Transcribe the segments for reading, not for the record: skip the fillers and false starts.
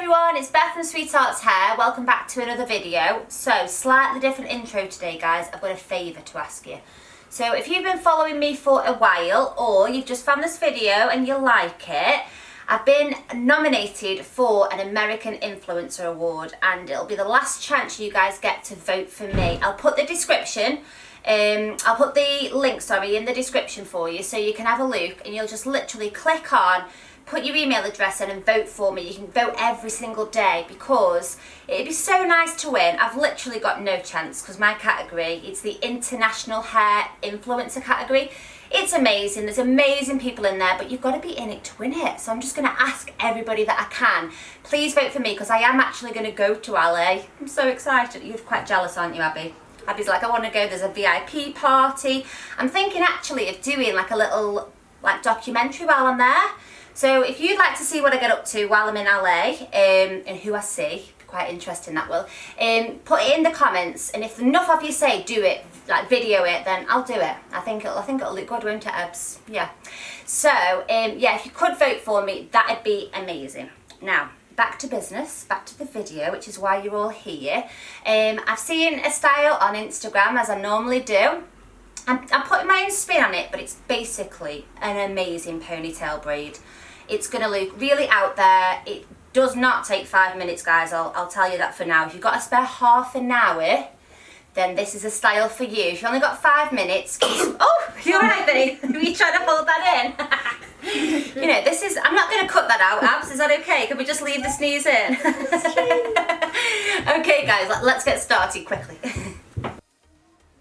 everyone, it's Beth from Sweetheart's Hair. Welcome back to another video. So, slightly different intro today, guys. I've got a favour to ask you. So, if you've been following me for a while, or you've just found this video and you like it, I've been nominated for an American Influencer Award, and it'll be the last chance you guys get to vote for me. I'll put the description, I'll put the link, in the description for you, so you can have a look, and you'll just literally click on, put your email address in and vote for me. You can vote every single day because it'd be so nice to win. I've literally got no chance because my category, it's the International Hair Influencer category. It's amazing. There's amazing people in there, but you've got to be in it to win it. So I'm just going to ask everybody that I can, please vote for me because I am actually going to go to LA. I'm so excited. You're quite jealous, aren't you, Abby? Abby's like, I want to go. There's a VIP party. I'm thinking actually of doing like a little documentary while I'm there. So if you'd like to see what I get up to while I'm in LA, and who I see, quite interesting that will, put it in the comments, and if enough of you say do it, video it, then I'll do it. I think it'll look good, won't it, Ebs? Yeah. So yeah, if you could vote for me, that'd be amazing. Now, back to business, back to the video, which is why you're all here. I've seen a style on Instagram, as I normally do. I'm putting my own spin on it, but it's basically an amazing ponytail braid. It's going to look really out there. It does not take 5 minutes, guys. I'll tell you that for now. If you've got to spare half an hour, then this is a style for you. If you've only got 5 minutes... Oh, you're right, Benny. Were you trying to hold that in? You know, this is... I'm not going to cut that out, Abs. Is that okay? Can we just leave the sneeze in? Okay, guys, let's get started quickly.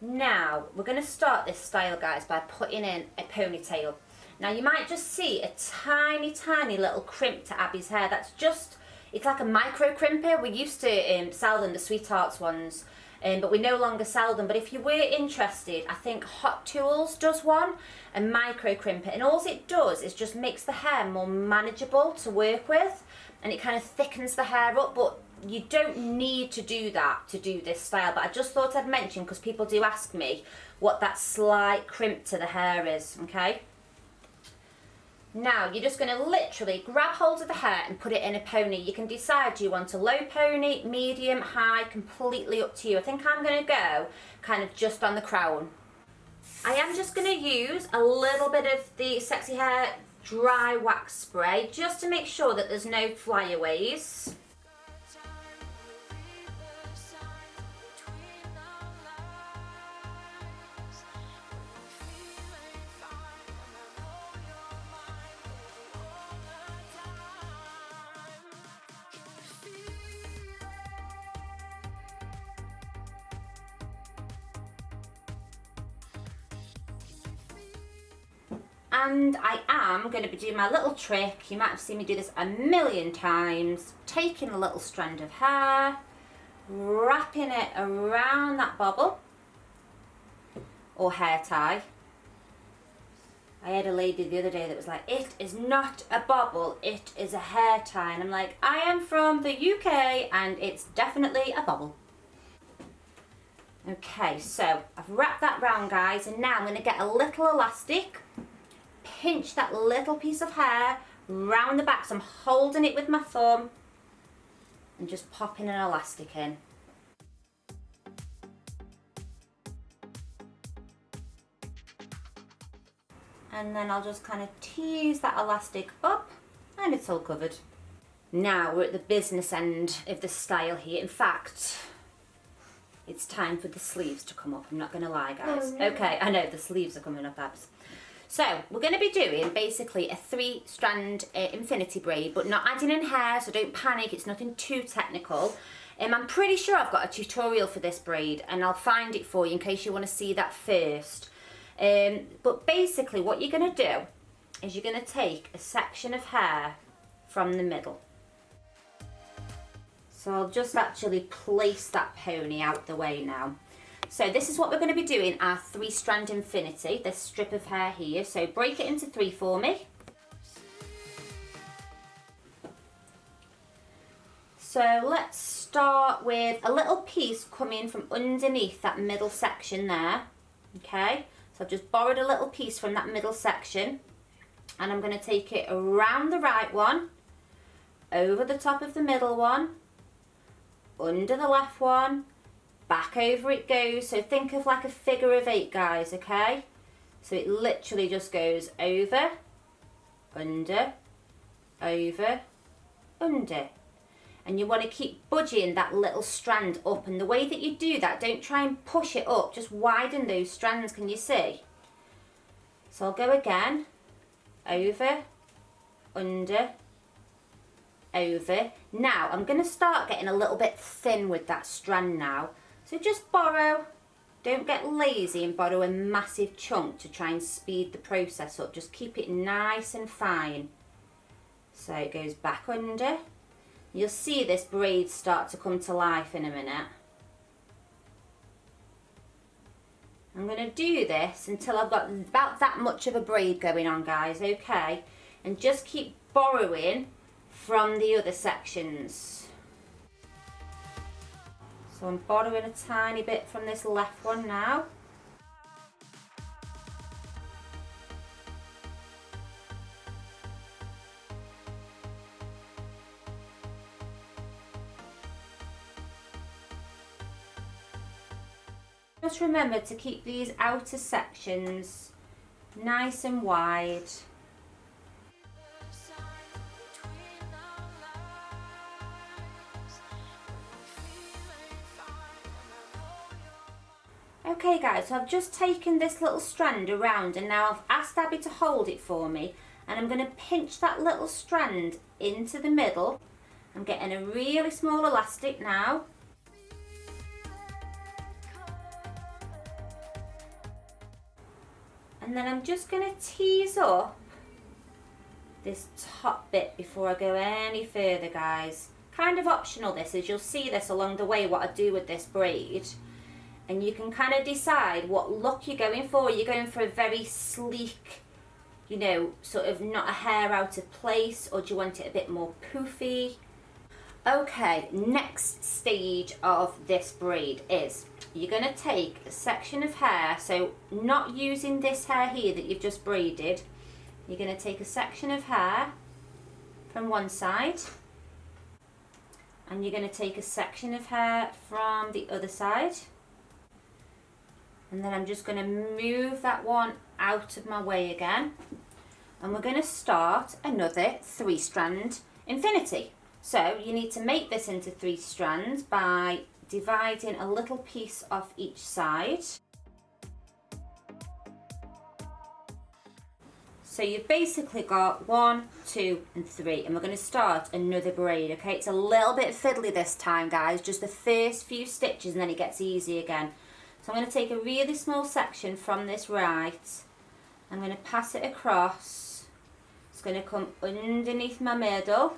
Now, we're going to start this style, guys, by putting in a ponytail. Now, you might just see a tiny, tiny little crimp to Abby's hair. That's just, it's like a micro crimper. We used to sell them, the Sweethearts ones, but we no longer sell them. But if you were interested, I think Hot Tools does one, a micro crimper. And all it does is just makes the hair more manageable to work with, and it kind of thickens the hair up. But you don't need to do that to do this style, but I just thought I'd mention because people do ask me what that slight crimp to the hair is, okay? Now, you're just going to literally grab hold of the hair and put it in a pony. You can decide, do you want a low pony, medium, high, completely up to you. I think I'm going to go kind of just on the crown. I am just going to use a little bit of the Sexy Hair dry wax spray just to make sure that there's no flyaways. And I am going to be doing my little trick. You might have seen me do this a million times. Taking a little strand of hair, wrapping it around that bobble or hair tie. I had a lady the other day that was like, it is not a bobble, it is a hair tie. And I'm like, I am from the UK and it's definitely a bobble. Okay, so I've wrapped that round, guys, and now I'm going to get a little elastic. Pinch that little piece of hair round the back, so I'm holding it with my thumb and just popping an elastic in. And then I'll just kind of tease that elastic up and it's all covered. Now we're at the business end of the style here. In fact, it's time for the sleeves to come up. I'm not going to lie, guys. Oh, no. Okay, I know the sleeves are coming up, Abs. So, we're going to be doing basically a 3-strand infinity braid, but not adding in hair, so don't panic, it's nothing too technical. I'm pretty sure I've got a tutorial for this braid, and I'll find it for you in case you want to see that first. But basically, what you're going to do is you're going to take a section of hair from the middle. So, I'll just actually place that pony out the way now. So this is what we're going to be doing, our 3-strand infinity, this strip of hair here. So break it into 3 for me. So let's start with a little piece coming from underneath that middle section there. Okay, so I've just borrowed a little piece from that middle section and I'm going to take it around the right one, over the top of the middle one, under the left one, back over it goes. So think of like a figure of 8, guys, okay? So it literally just goes over, under, over, under. And you want to keep budging that little strand up, and the way that you do that, don't try and push it up, just widen those strands. Can you see? So I'll go again, over, under, over. Now I'm going to start getting a little bit thin with that strand now, so just borrow, don't get lazy and borrow a massive chunk to try and speed the process up. Just keep it nice and fine. So it goes back under. You'll see this braid start to come to life in a minute. I'm going to do this until I've got about that much of a braid going on, guys, okay? And just keep borrowing from the other sections. So I'm borrowing a tiny bit from this left one now. Just remember to keep these outer sections nice and wide. Okay guys, so I've just taken this little strand around, and now I've asked Abby to hold it for me, and I'm going to pinch that little strand into the middle. I'm getting a really small elastic now. And then I'm just going to tease up this top bit before I go any further, guys. Kind of optional this, as you'll see this along the way what I do with this braid. And you can kind of decide what look you're going for. You're going for a very sleek, you know, sort of not a hair out of place, or do you want it a bit more poofy? Okay, next stage of this braid is you're going to take a section of hair, so not using this hair here that you've just braided. You're going to take a section of hair from one side, and you're going to take a section of hair from the other side. And then I'm just going to move that one out of my way again. And we're going to start another 3-strand infinity. So you need to make this into 3 strands by dividing a little piece off each side. So you've basically got 1, 2 and 3, and we're going to start another braid, okay? It's a little bit fiddly this time, guys, just the first few stitches, and then it gets easy again. So I'm going to take a really small section from this right. I'm going to pass it across. It's going to come underneath my middle,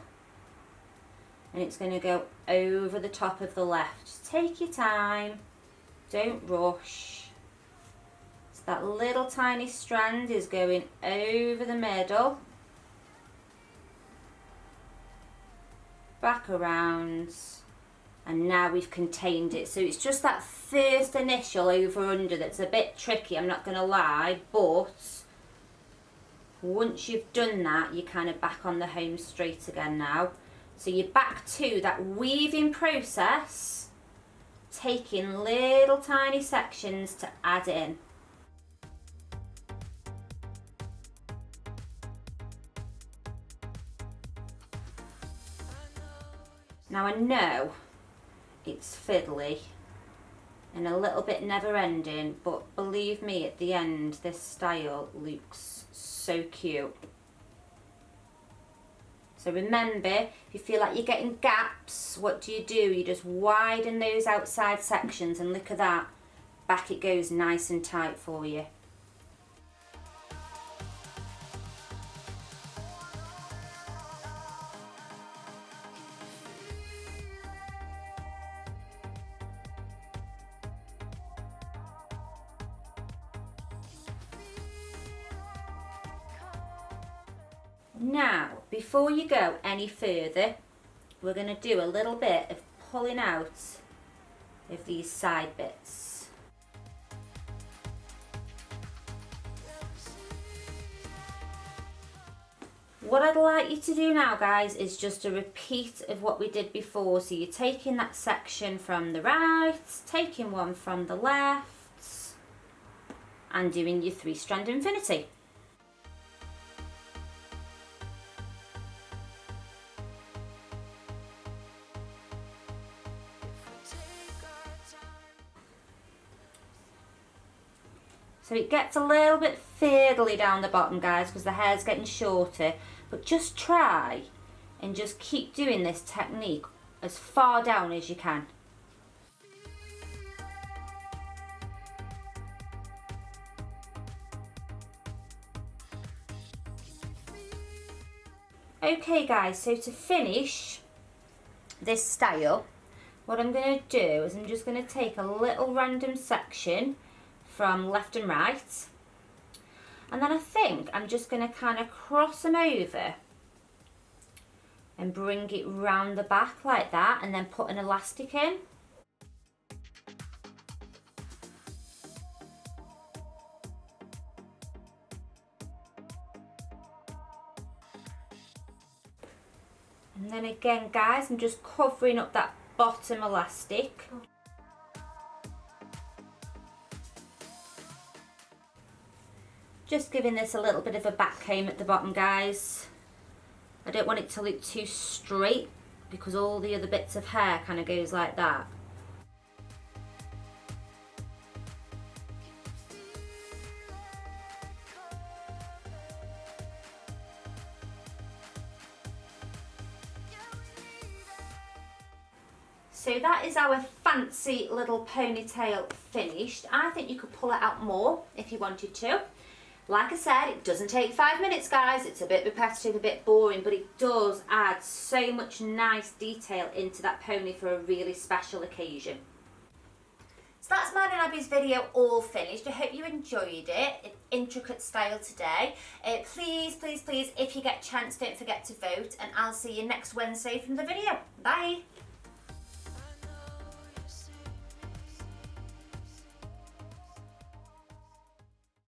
and it's going to go over the top of the left. Just take your time, don't rush. So that little tiny strand is going over the middle, back around, and now we've contained it. So it's just that first initial over under that's a bit tricky, I'm not going to lie, but once you've done that, you're kind of back on the home straight again now. So you're back to that weaving process, taking little tiny sections to add in. Now I know it's fiddly and a little bit never ending, but believe me, at the end this style looks so cute. So remember, if you feel like you're getting gaps, what do? You just widen those outside sections, and look at that, back it goes nice and tight for you. Now, before you go any further, we're going to do a little bit of pulling out of these side bits. What I'd like you to do now, guys, is just a repeat of what we did before. So you're taking that section from the right, taking one from the left, and doing your 3-strand infinity. So it gets a little bit fiddly down the bottom, guys, because the hair's getting shorter. But just try and just keep doing this technique as far down as you can. Okay, guys, so to finish this style, what I'm going to do is I'm just going to take a little random section from left and right, and then I think I'm just going to kind of cross them over and bring it round the back like that, and then put an elastic in. And then again, guys, I'm just covering up that bottom elastic. Just giving this a little bit of a back comb at the bottom, guys. I don't want it to look too straight because all the other bits of hair kind of goes like that. So that is our fancy little ponytail finished. I think you could pull it out more if you wanted to. Like I said, it doesn't take 5 minutes, guys. It's a bit repetitive, a bit boring, but it does add so much nice detail into that pony for a really special occasion. So that's mine and Abby's video all finished. I hope you enjoyed it. An intricate style today. Please, please, please, if you get a chance, don't forget to vote, and I'll see you next Wednesday from the video. Bye.